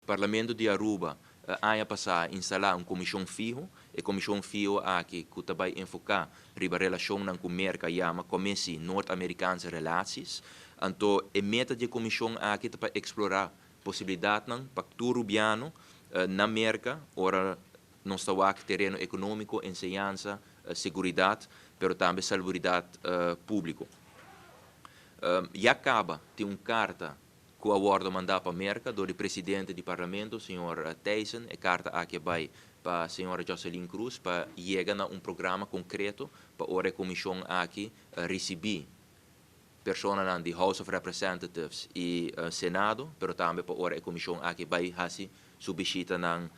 Parlamento de Aruba ano passado instalar comissão fijo, e comissão fijo aqui que também enfocar riba relação com merca chama Comissão Norte-Americanas Relações. Então, a meta de comissão aqui para explorar possibilidade para o rubiano na merca, ora não está aqui terreno econômico, ensinança, segurança, mas também salubridade pública. E acaba de carta que o acordo mandado para a América do presidente do parlamento, senhor Tyson, e carta aqui vai para a senhora Jocelyn Cruz para chegar a programa concreto para a comissão aqui receber pessoas do House of Representatives e Senado, mas também para a comissão aqui vai fazer sua visita na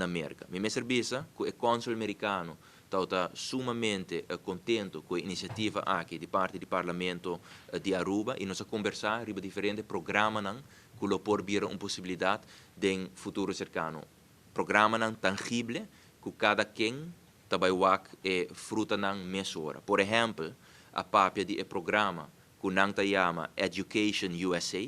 América. Me serviço que o cônsul americano está sumamente contente com a iniciativa aqui de parte do Parlamento de Aruba e nós conversar sobre diferentes programas que pode vir uma possibilidade de futuro cercano. Programas tangíveis que cada quem também é fruta na mesura. Por exemplo, a papia de programa que nang chama Education USA,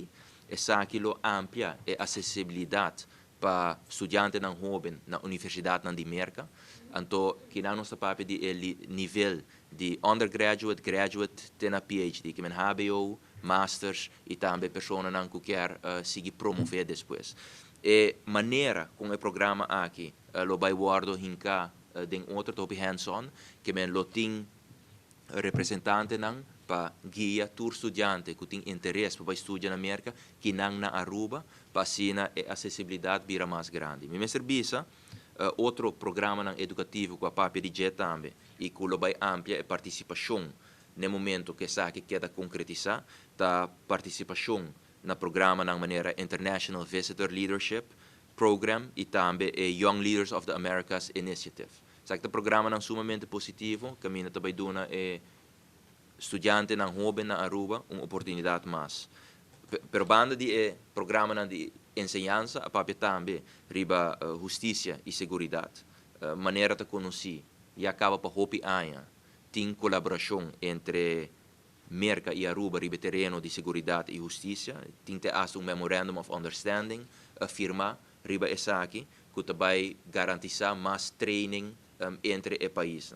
essa aquilo amplia a acessibilidade para estudantes não jovens na universidade de América. Então, que não está papel de nível de undergraduate, graduate, tem a PhD, que é HBO, Masters e também pessoas que quer seguir promover depois. E maneira com o programa aqui, lo vai guardo hinka de outro top hands-on, que é lo tem representante para guiar todos estudantes que têm interesse para estudar na América, que não na Aruba, para assim a acessibilidade vira mais grande. Me serviço outro programa educativo com a papel de JET também, e que vai amplia a participação no momento que essa queda concretizar, da participação no programa na maneira International Visitor Leadership Program e também a Young Leaders of the Americas Initiative. Esse programa é sumamente positivo, que a minha também dona estudante na jovem na Aruba uma oportunidade mais. Pero banda de programa de ensinança, a papel também riba justiça e seguridade. Maneira de conhecer e acaba para hopi aia tem colaboração entre Merca e Aruba riba terreno de seguridade e justiça. Tem te as memorandum of understanding firma riba essa aqui que vai garantizar mais training entre os países.